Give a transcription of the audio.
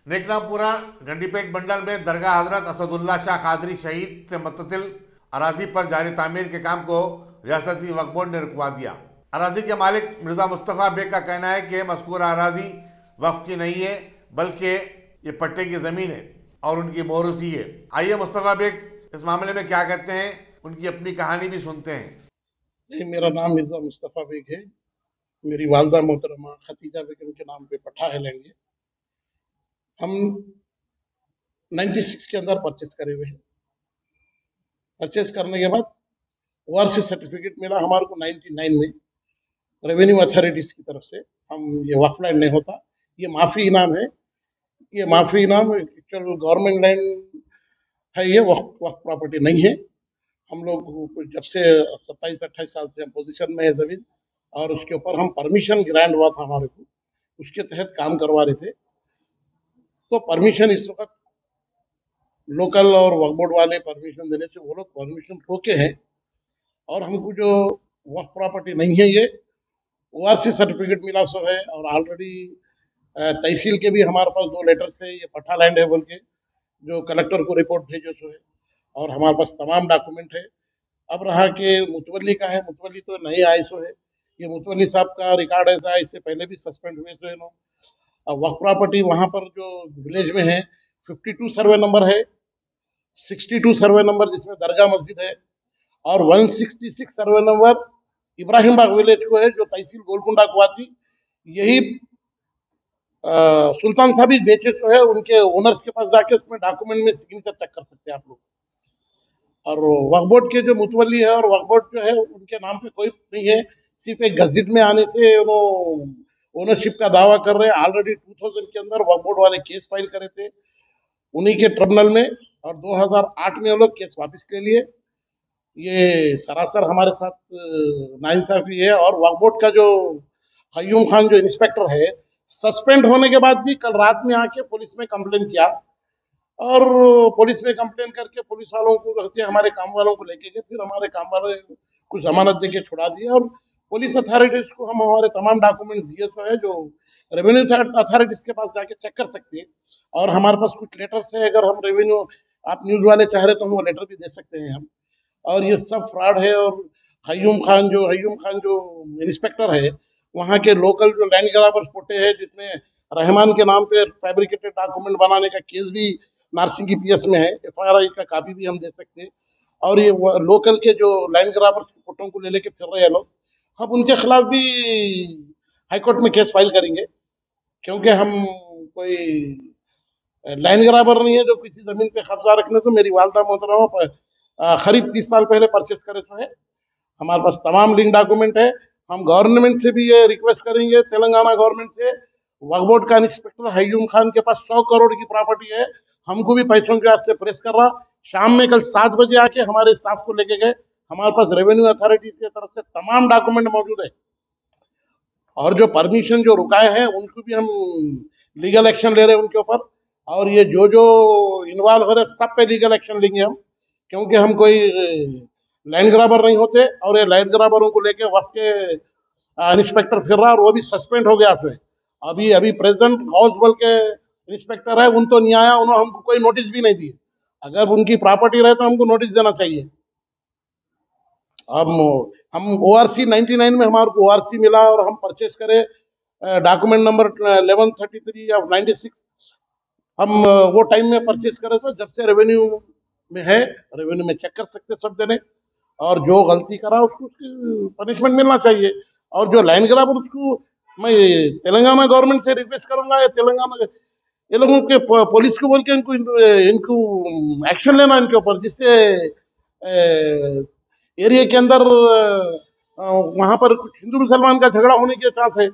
नेकनामपुरा गंडीपेट मंडल में दरगाह हजरत असदुल्ला शाह कादरी शहीद से मुत्तसिल अराजी पर जारी तामीर के काम को रियासती वक्फ बोर्ड ने रुकवा दिया। अराजी के मालिक मिर्जा मुस्तफ़ा बेग का कहना है कि मज़कूरा अराजी वक्फ की नहीं है बल्कि ये पट्टे की ज़मीन है और उनकी मोरूसी है। आइए मुस्तफ़ा बेग इस मामले में क्या कहते हैं, उनकी अपनी कहानी भी सुनते हैं। नहीं, मेरा नाम मिर्जा मुस्तफ़ा बेग है। मेरी वालदा मोहतरमा खतीजा बेगम के नाम पे पट्टा है लैंड। हम 96 के अंदर परचेस करे हुए हैं। परचेस करने के बाद ओआरसी सर्टिफिकेट मिला हमारे को 99 में रेवेन्यू अथॉरिटीज की तरफ से। हम ये वक्फ लैंड नहीं होता, ये माफी इनाम है। ये माफी इनाम एक्चुअल गवर्नमेंट लैंड है, ये वक्फ प्रॉपर्टी नहीं है। हम लोग जब से 27-28 साल से हम पोजीशन में है जमीन, और उसके ऊपर हम परमिशन ग्रांट हुआ था हमारे को, उसके तहत काम करवा रहे थे। तो परमिशन इस वक्त लोकल और वक्फ बोर्ड वाले परमिशन देने से वो लोग परमिशन रोके हैं, और हमको जो वक्फ प्रॉपर्टी नहीं है ये ओआरसी सर्टिफिकेट मिला सो है। और ऑलरेडी तहसील के भी हमारे पास 2 लेटर्स है, ये पट्टा लैंड है बोल के, जो कलेक्टर को रिपोर्ट भेजो सो है, और हमारे पास तमाम डॉक्यूमेंट है। अब रहा कि मुतवली का है, मुतवली तो नहीं आए सो है। ये मुतवली साहब का रिकॉर्ड ऐसा है, इससे पहले भी सस्पेंड हुए सो है नो। अब वक्फ प्रॉपर्टी वहाँ पर जो विलेज में है 52 सर्वे नंबर है, 62 सर्वे नंबर जिसमें दरगाह मस्जिद है, और 166 सर्वे नंबर इब्राहिम बाग विलेज को है, जो तहसील गोलकुंडा को आती। यही सुल्तान साहब बेचे तो है, उनके ओनर्स के पास जाके उसमें डॉक्यूमेंट में सिग्नेचर चेक कर सकते हैं आप लोग। और वक्फ बोर्ड के जो मुतवली है और वक्फ बोर्ड जो है उनके नाम पे कोई नहीं है, सिर्फ एक गजट में आने से ओनरशिप का दावा कर रहे हैं। ऑलरेडी 2000 के अंदर वक्फ बोर्ड वाले केस फाइल करे थे उन्हीं के ट्रिब्यूनल में, और 2008 में वो लोग केस वापस ले लिए। ये सरासर हमारे साथ नाइंसाफी है। और वक्फ बोर्ड का जो कयूम खान जो इंस्पेक्टर है, सस्पेंड होने के बाद भी कल रात में आके पुलिस में कंप्लेन किया, और पुलिस में कंप्लेन करके पुलिस वालों को से हमारे काम वालों को लेके गए। फिर हमारे काम वाले कुछ जमानत देके छुड़ा दिए, और पुलिस अथॉरिटीज को हम हमारे तमाम डॉक्यूमेंट दिए तो है, जो रेवेन्यू अथॉरिटीज के पास जाके चेक कर सकते हैं। और हमारे पास कुछ लेटर्स है, अगर हम रेवेन्यू आप न्यूज वाले चाह रहे तो हम वो लेटर भी दे सकते हैं हम। और ये सब फ्रॉड है। और हयूम खान जो इंस्पेक्टर है, वहाँ के लोकल जो लैंड ग्राबर्स पोटे हैं, जिसमें रहमान के नाम पे फैब्रिकेटेड डॉक्यूमेंट बनाने का केस भी नारसिंगी पीएस में है, एफआईआर का कापी भी हम दे सकते हैं। और ये लोकल के जो लैंड ग्राबर्स फोटो को ले लेके फिर रहे हैं लोग, हम उनके खिलाफ भी हाईकोर्ट में केस फाइल करेंगे, क्योंकि हम कोई लैंड ग्राबर नहीं है जो किसी जमीन पे कब्जा रखने को। मेरी वालदा मोहतरमा करीब 30 साल पहले परचेस करे तो है, हमारे पास तमाम लिंक डॉक्यूमेंट है। हम गवर्नमेंट से भी ये रिक्वेस्ट करेंगे, तेलंगाना गवर्नमेंट से, वक्फ बोर्ड का इंस्पेक्टर हयूम खान के पास 100 करोड़ की प्रॉपर्टी है, हमको भी पैसों के वास्ते प्रेस कर रहा। शाम में कल 7 बजे आके हमारे स्टाफ को लेके गए। हमारे पास रेवेन्यू अथॉरिटीज की तरफ से तमाम डॉक्यूमेंट मौजूद है, और जो परमिशन जो रुकाए हैं उनको भी हम लीगल एक्शन ले रहे हैं उनके ऊपर। और ये जो इन्वॉल्व हो रहे सब पे लीगल एक्शन लेंगे हम, क्योंकि हम कोई लैंड ग्राबर नहीं होते। और ये लैंड ग्राबरों को लेके वक्त के इंस्पेक्टर फिर रहा, और वो भी सस्पेंड हो गया फिर। अभी प्रेजेंट हाउस बोल के इंस्पेक्टर है, उन तो नहीं आया, उन्होंने हमको कोई नोटिस भी नहीं दी। अगर उनकी प्रॉपर्टी रहे तो हमको नोटिस देना चाहिए। हम ओआरसी 99 में हमारे को ओआरसी मिला, और हम परचेस करे डॉक्यूमेंट नंबर 1133 या 96, हम वो टाइम में परचेस करे। तो जब से रेवेन्यू में है, रेवेन्यू में चेक कर सकते सब जने, और जो गलती करा उसको उसकी पनिशमेंट मिलना चाहिए। और जो लाइन ग्राबर उसको मैं तेलंगाना गवर्नमेंट से रिक्वेस्ट करूंगा, या तेलंगाना ये लोगों के पुलिस को बोल के इनको एक्शन लेना इनके ऊपर, जिससे एरिया के अंदर वहां पर कुछ हिंदू मुसलमान का झगड़ा होने के चांस है।